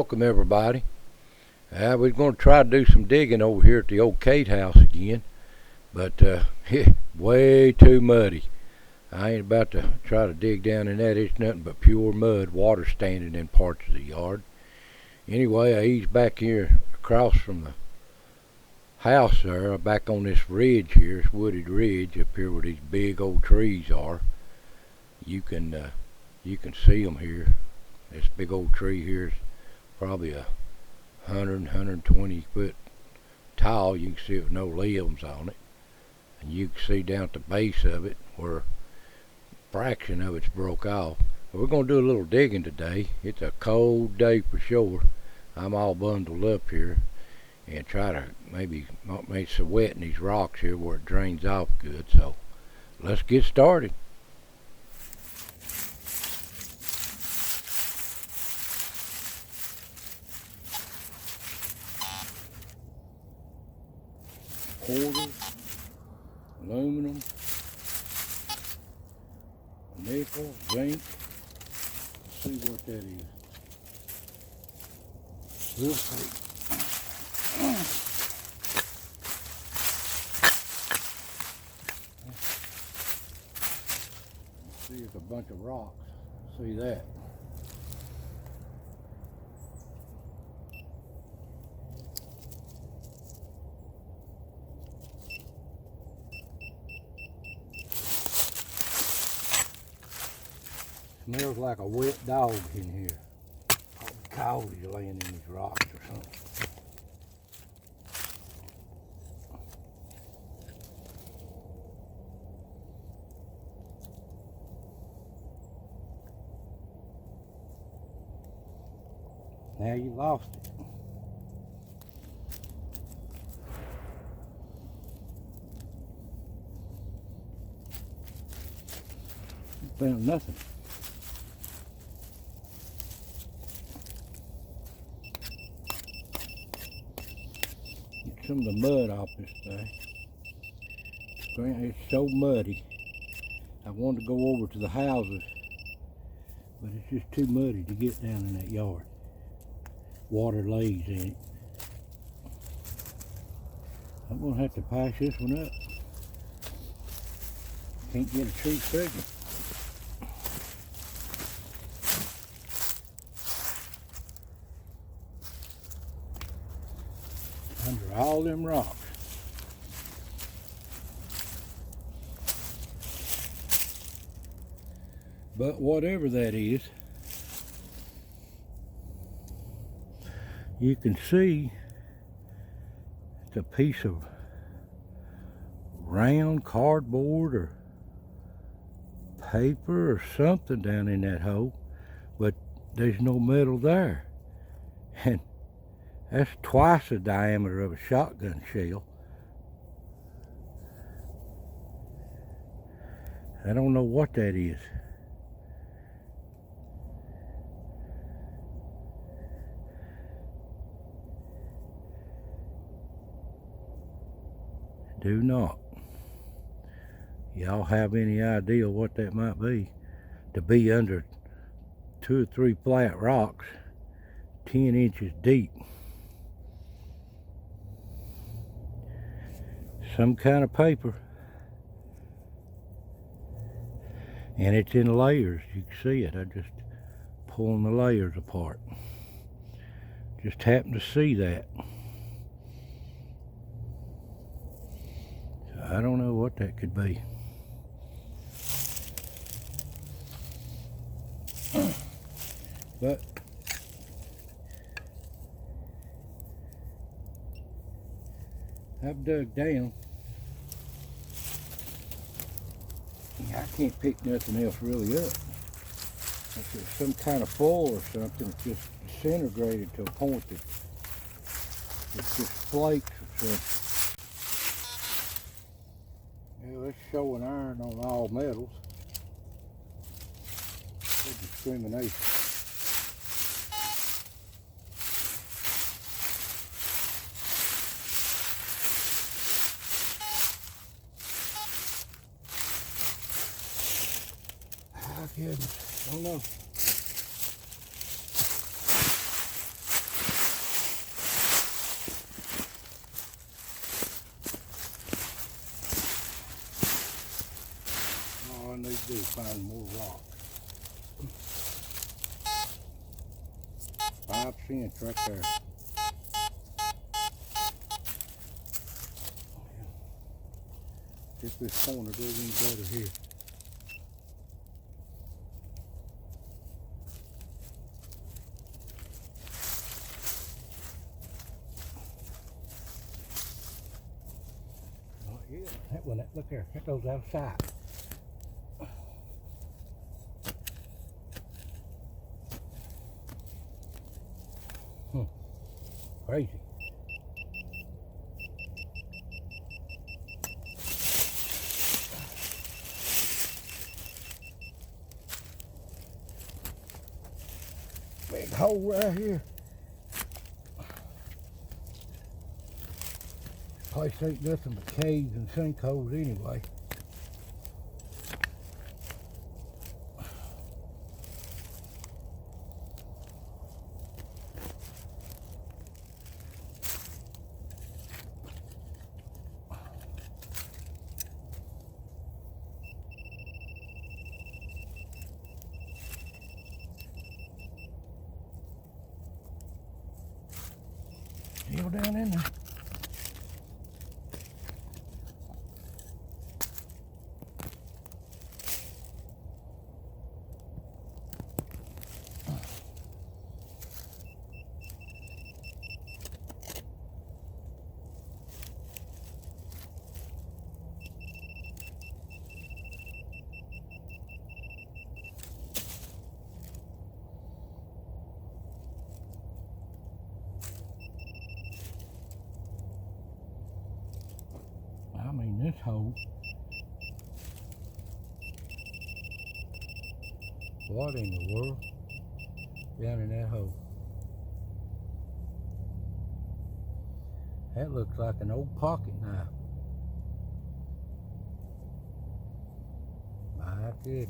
welcome everybody. We're going to try to do some digging over here at the old Kate house again, but way too muddy. I ain't about to try to dig down in that. It's nothing but pure mud, water standing in parts of the yard. Anyway, I eased back here across from the house there, back on this ridge here, this wooded ridge up here where these big old trees are. You can see them here. This big old tree here is probably 120 foot tall. You can see it with no limbs on it. And you can see down at the base of it where a fraction of it's broke off. We're going to do a little digging today. It's a cold day for sure. I'm all bundled up here and try to maybe not make some wet in these rocks here where it drains off good. So let's get started. Quarters, aluminum, nickel, zinc. Let's see what that is. We'll see. Let's see, it's a bunch of rocks. See that? Smells like a wet dog in here. Oh, the cow is laying in these rocks or something. Now you lost it. You found nothing. Get some of the mud off this thing. It's so muddy. I wanted to go over to the houses, but it's just too muddy to get down in that yard. Water lays in it. I'm gonna have to patch this one up. Can't get a tree signal. Under all them rocks. But whatever that is, you can see it's a piece of round cardboard or paper or something down in that hole, but there's no metal there. And that's twice the diameter of a shotgun shell. I don't know what that is. Do not. Y'all have any idea what that might be? To be under 2 or 3 flat rocks, 10 inches deep. Some kind of paper. And it's in layers. You can see it. I just pulling the layers apart. Just happened to see that. I don't know what that could be. But I've dug down. I can't pick nothing else really up. If it's some kind of foil or something, it's just disintegrated to a point that it's just flakes or something. Yeah, it's showing iron on all metals. Good discrimination. Oh goodness, I don't know. need to do is find more rock. 5 cents right there. If this corner does any better here. Oh yeah, that one, look there, that goes outside. Crazy. Big hole right here. This place ain't nothing but caves and sinkholes anyway. Still down in there. I mean, this hole. What in the world? Down in that hole. That looks like an old pocket knife. My goodness.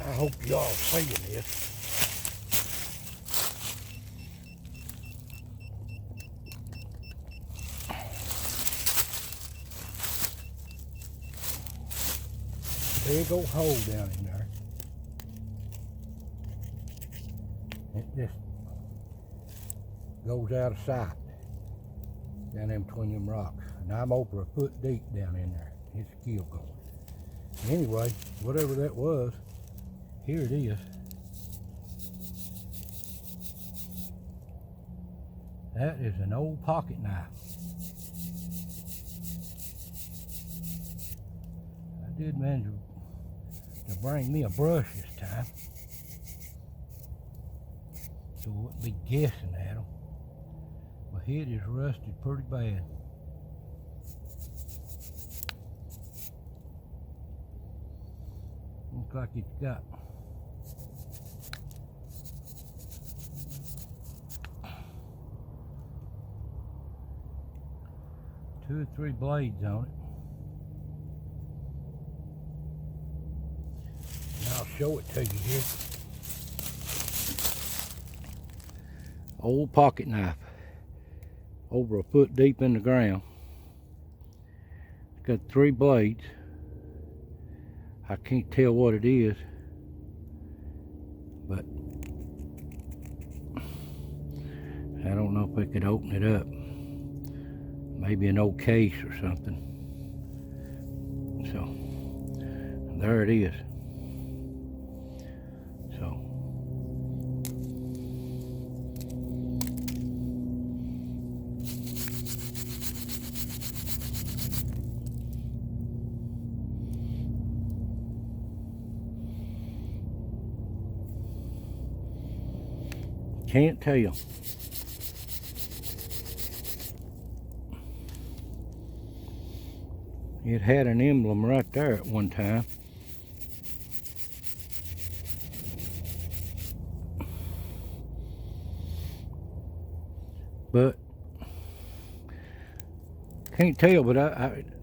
I hope y'all seeing this. Big old hole down in there. It just goes out of sight down in between them rocks. And I'm over a foot deep down in there. It's still going. Anyway, whatever that was, here it is. That is an old pocket knife. I did manage to bring me a brush this time, so I wouldn't be guessing at them. My head is rusted pretty bad. Looks like it's got two or three blades on it. I'll show it to you here. Old pocket knife, over a foot deep in the ground. It's got 3 blades. I can't tell what it is, but I don't know if I could open it up. Maybe an old case or something. So there it is. So can't tell. It had an emblem right there at one time. But can't tell, but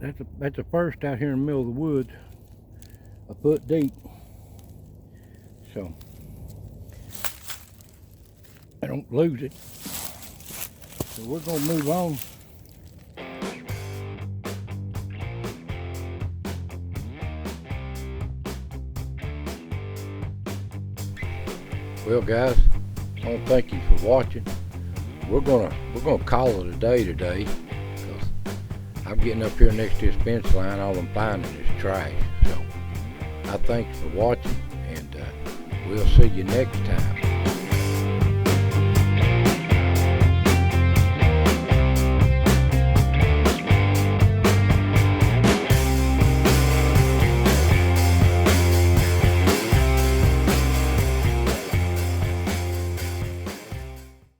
that's the first out here in the middle of the woods, a foot deep. So I don't lose it. So we're gonna move on. Well, guys, I want to thank you for watching. We're gonna call it a day today, because I'm getting up here next to this fence line. All I'm finding is trash. So I thank you for watching, and we'll see you next time.